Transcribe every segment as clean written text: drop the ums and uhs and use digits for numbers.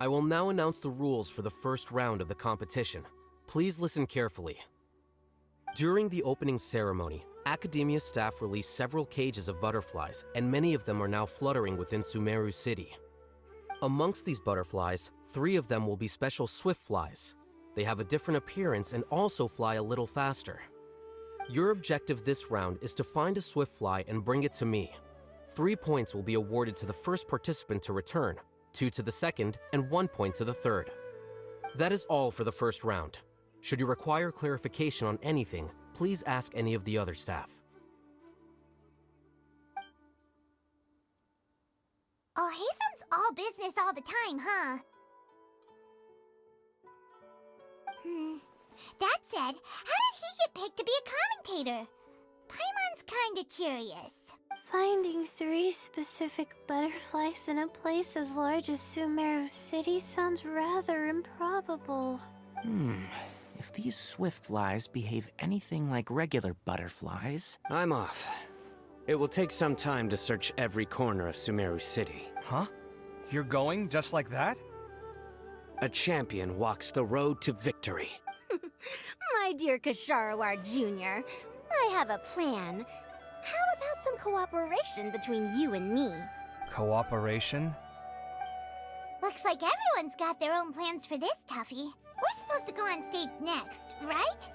I will now announce the rules for the first round of the competition. Please listen carefully. During the opening ceremony, Academia staff released several cages of butterflies, and many of them are now fluttering within Sumeru City. Amongst these butterflies, 3 of them will be special swift flies. They have a different appearance and also fly a little faster. Your objective this round is to find a swift fly and bring it to me. 3 points will be awarded to the first participant to return, 2 to the second, and 1 point to the third. That is all for the first round. Should you require clarification on anything, please ask any of the other staff. Oh, Hathem's all business all the time, huh? That said, how did he get picked to be a commentator? Paimon's kinda curious. Finding 3 specific butterflies in a place as large as Sumeru City sounds rather improbable. If these swift flies behave anything like regular butterflies... I'm off. It will take some time to search every corner of Sumeru City. Huh? You're going just like that? A champion walks the road to victory. My dear Kasharawar Jr., I have a plan. How about some cooperation between you and me? Cooperation? Looks like everyone's got their own plans for this, Tuffy. We're supposed to go on stage next, right?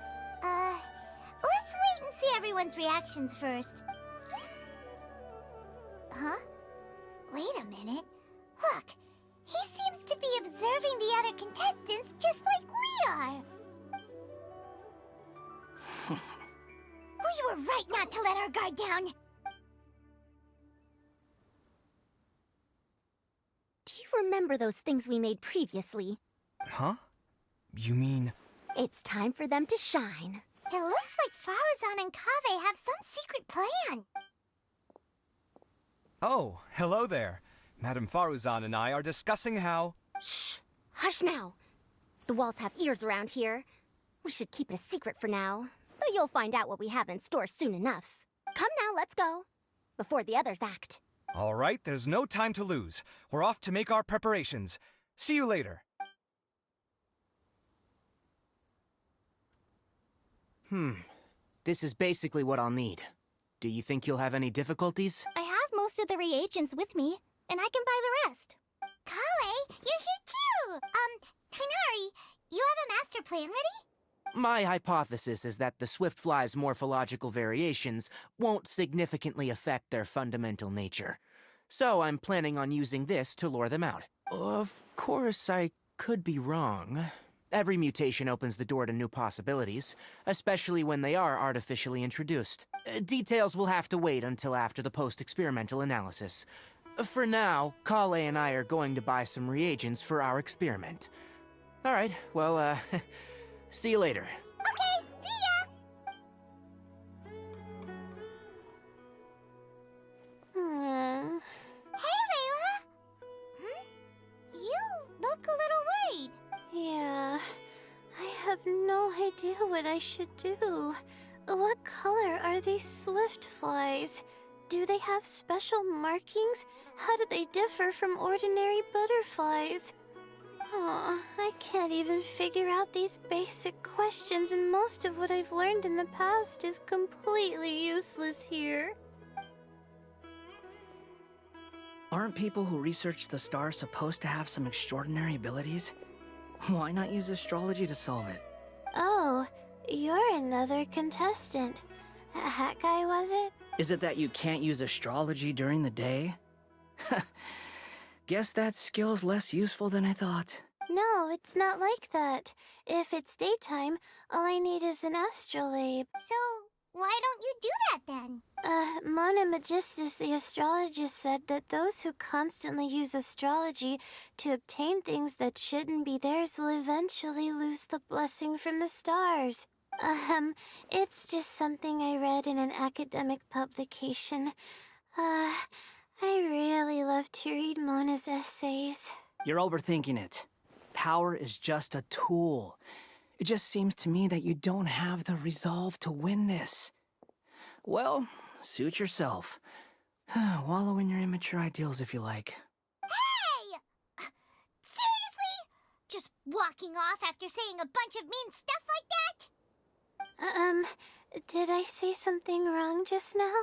Let's wait and see everyone's reactions first. Huh? Wait a minute. Look, he seems to be observing the other contestants just like we are. We were right not to let our guard down. Do you remember those things we made previously? Huh? You mean... It's time for them to shine. It looks like Faruzan and Kaveh have some secret plan. Oh, hello there. Madame Faruzan and I are discussing how... Shh! Hush now! The walls have ears around here. We should keep it a secret for now, but you'll find out what we have in store soon enough. Come now, let's go. Before the others act. All right, there's no time to lose. We're off to make our preparations. See you later. This is basically what I'll need. Do you think you'll have any difficulties? I have most of the reagents with me, and I can buy the rest. Kale, you're here too! Kainari, you have a master plan ready? My hypothesis is that the swift fly's morphological variations won't significantly affect their fundamental nature. So I'm planning on using this to lure them out. Of course, I could be wrong. Every mutation opens the door to new possibilities, especially when they are artificially introduced. Details will have to wait until after the post-experimental analysis. For now, Kale and I are going to buy some reagents for our experiment. All right, well, see you later. Okay, see ya! Hey, Layla! You look a little worried. Yeah, I have no idea what I should do. What color are these swift flies? Do they have special markings? How do they differ from ordinary butterflies? Oh, I can't even figure out these basic questions, and most of what I've learned in the past is completely useless here. Aren't people who research the stars supposed to have some extraordinary abilities? Why not use astrology to solve it? Oh, you're another contestant. That guy, was it? Is it that you can't use astrology during the day? Guess that skill's less useful than I thought. No, it's not like that. If it's daytime, all I need is an astrolabe. So, why don't you do that then? Mona Magistus, the astrologist, said that those who constantly use astrology to obtain things that shouldn't be theirs will eventually lose the blessing from the stars. It's just something I read in an academic publication. I really love to read Mona's essays. You're overthinking it. Power is just a tool. It just seems to me that you don't have the resolve to win this. Well, suit yourself. Wallow in your immature ideals if you like. Hey! Walking off after saying a bunch of mean stuff like that? Did I say something wrong just now?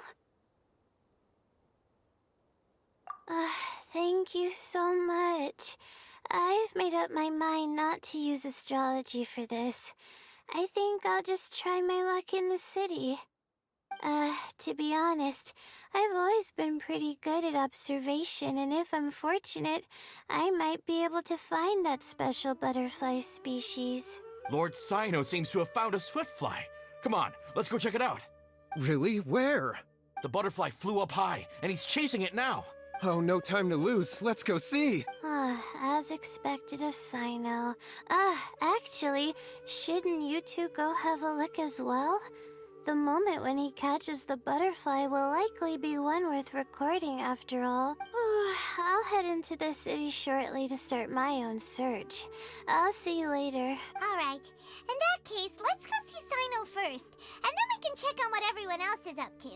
Thank you so much. I've made up my mind not to use astrology for this. I think I'll just try my luck in the city. To be honest, I've always been pretty good at observation, and if I'm fortunate, I might be able to find that special butterfly species. Lord Cyno seems to have found a swiftfly. Come on, let's go check it out. Really? Where? The butterfly flew up high, and he's chasing it now. Oh, no time to lose. Let's go see. As expected of Cyno. Actually, shouldn't you two go have a look as well? The moment when he catches the butterfly will likely be one worth recording after all. I'll head into the city shortly to start my own search. I'll see you later. Alright, in that case, let's go see Cyno first, and then we can check on what everyone else is up to.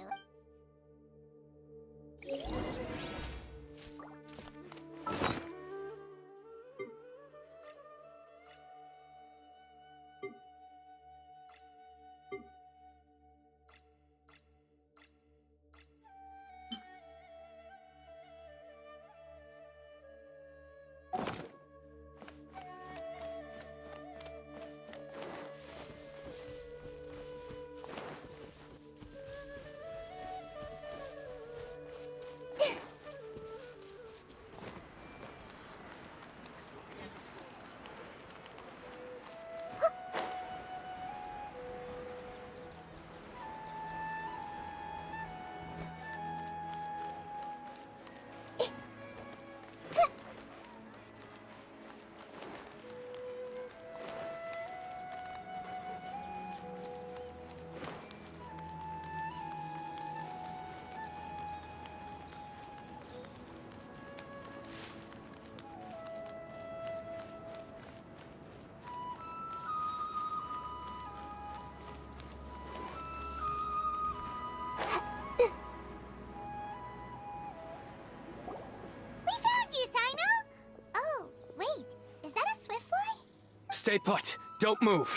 Stay put. Don't move.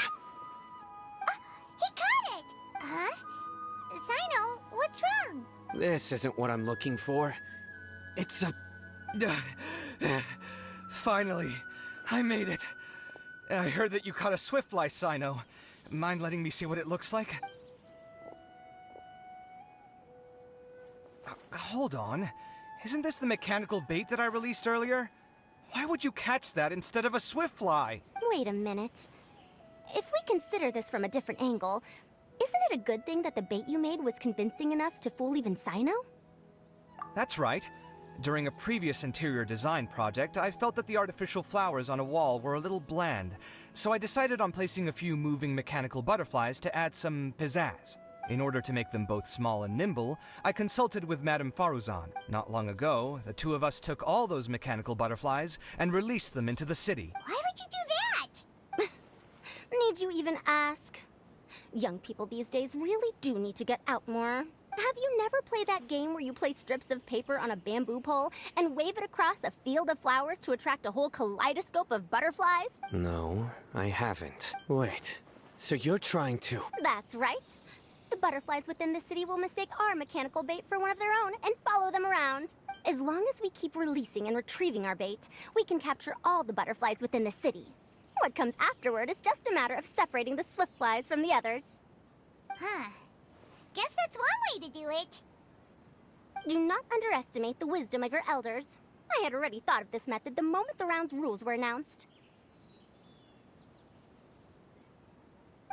He caught it! Huh? Cyno, what's wrong? This isn't what I'm looking for. It's a... Finally, I made it. I heard that you caught a swiftfly, Cyno. Mind letting me see what it looks like? Hold on. Isn't this the mechanical bait that I released earlier? Why would you catch that instead of a swiftfly? Wait a minute. If we consider this from a different angle, isn't it a good thing that the bait you made was convincing enough to fool even Cyno? That's right. During a previous interior design project, I felt that the artificial flowers on a wall were a little bland, so I decided on placing a few moving mechanical butterflies to add some pizzazz. In order to make them both small and nimble, I consulted with Madame Faruzan. Not long ago, the two of us took all those mechanical butterflies and released them into the city. Why would you do that? Need you even ask? Young people these days really do need to get out more. Have you never played that game where you place strips of paper on a bamboo pole and wave it across a field of flowers to attract a whole kaleidoscope of butterflies? No, I haven't. Wait, so you're trying to... That's right. The butterflies within the city will mistake our mechanical bait for one of their own and follow them around. As long as we keep releasing and retrieving our bait, we can capture all the butterflies within the city. What comes afterward is just a matter of separating the swiftflies from the others. Huh. Guess that's one way to do it. Do not underestimate the wisdom of your elders. I had already thought of this method the moment the round's rules were announced.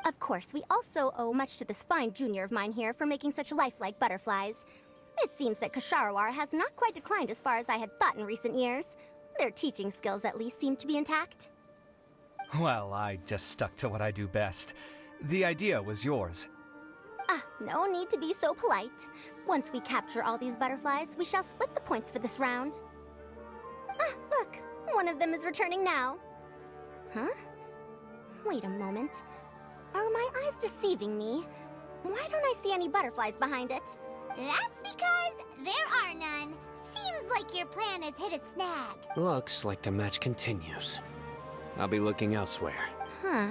Of course, we also owe much to this fine junior of mine here for making such lifelike butterflies. It seems that Kasharawar has not quite declined as far as I had thought in recent years. Their teaching skills at least seem to be intact. Well, I just stuck to what I do best. The idea was yours. No need to be so polite. Once we capture all these butterflies, we shall split the points for this round. Look, one of them is returning now. Huh? Wait a moment. Are my eyes deceiving me? Why don't I see any butterflies behind it? That's because there are none. Seems like your plan has hit a snag. Looks like the match continues. I'll be looking elsewhere. Huh.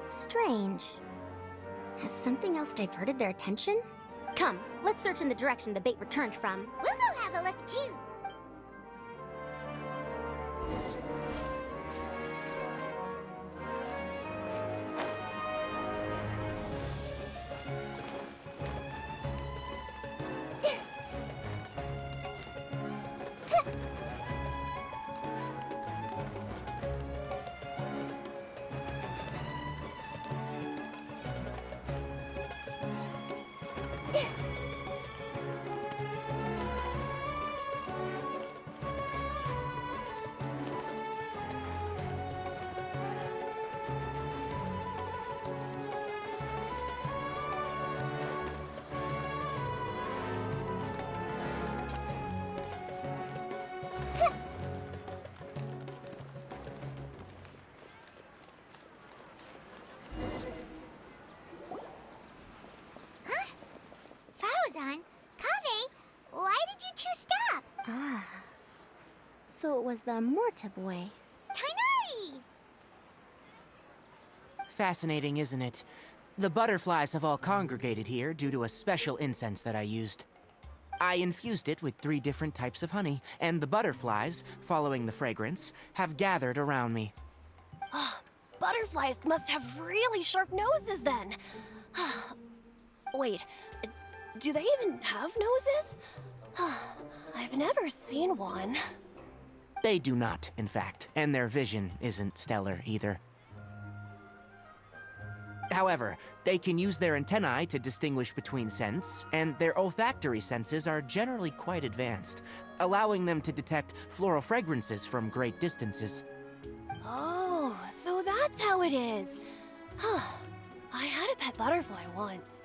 Strange. Has something else diverted their attention? Come, let's search in the direction the bait returned from. We'll go have a look too. Frozen? Kaveh, why did you two stop? Ah. So it was the Morta boy. Tainari! Fascinating, isn't it? The butterflies have all congregated here due to a special incense that I used. I infused it with 3 different types of honey, and the butterflies, following the fragrance, have gathered around me. Butterflies must have really sharp noses then. Wait, do they even have noses? I've never seen one. They do not, in fact, and their vision isn't stellar either. However, they can use their antennae to distinguish between scents, and their olfactory senses are generally quite advanced, allowing them to detect floral fragrances from great distances. Oh, so that's how it is. I had a pet butterfly once.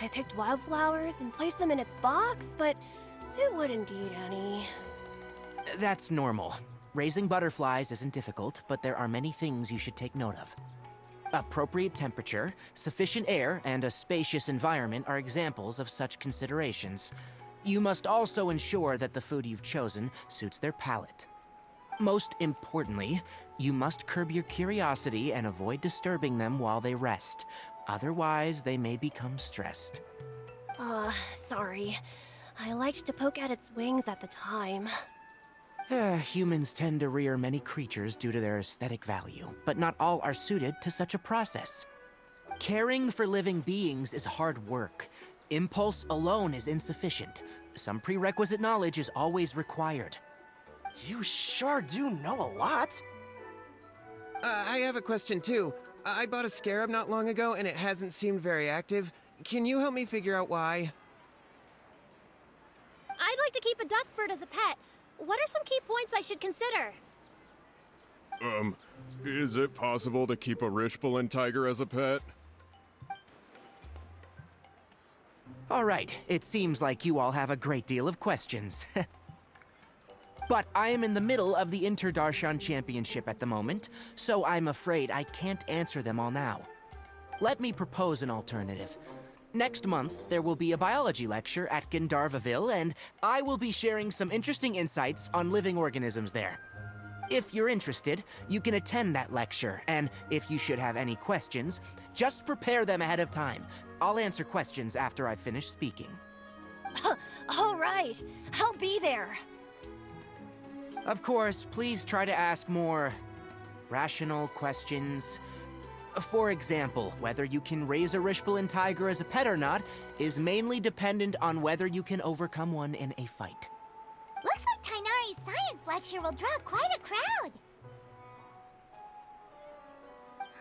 I picked wildflowers and placed them in its box, but it wouldn't eat any. That's normal. Raising butterflies isn't difficult, but there are many things you should take note of. Appropriate temperature, sufficient air, and a spacious environment are examples of such considerations. You must also ensure that the food you've chosen suits their palate. Most importantly, you must curb your curiosity and avoid disturbing them while they rest. Otherwise, they may become stressed. Sorry. I liked to poke at its wings at the time. Humans tend to rear many creatures due to their aesthetic value, but not all are suited to such a process. Caring for living beings is hard work. Impulse alone is insufficient. Some prerequisite knowledge is always required. You sure do know a lot. I have a question too. I bought a scarab not long ago and it hasn't seemed very active. Can you help me figure out why? I'd like to keep a dustbird as a pet. What are some key points I should consider? Is it possible to keep a Rishbalin tiger as a pet? All right, it seems like you all have a great deal of questions. But I am in the middle of the Inter-Darshan Championship at the moment, so I'm afraid I can't answer them all now. Let me propose an alternative. Next month, there will be a biology lecture at Gandharvaville, and I will be sharing some interesting insights on living organisms there. If you're interested, you can attend that lecture, and if you should have any questions, just prepare them ahead of time. I'll answer questions after I've finished speaking. All right, I'll be there. Of course, please try to ask more rational questions. For example, whether you can raise a Rishbalin tiger as a pet or not is mainly dependent on whether you can overcome one in a fight. Looks like Tainari's science lecture will draw quite a crowd.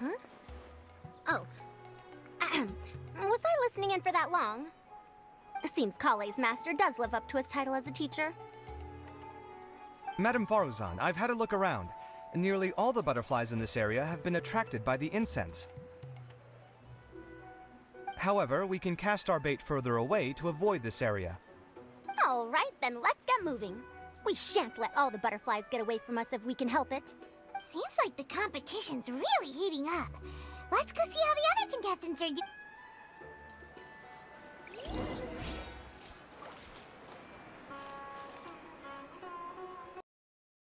Huh? Oh. Was I listening in for that long? Seems Kale's master does live up to his title as a teacher. Madame Faruzan, I've had a look around. Nearly all the butterflies in this area have been attracted by the incense. However, we can cast our bait further away to avoid this area. All right, then let's get moving. We shan't let all the butterflies get away from us if we can help it. Seems like the competition's really heating up. Let's go see how the other contestants are doing.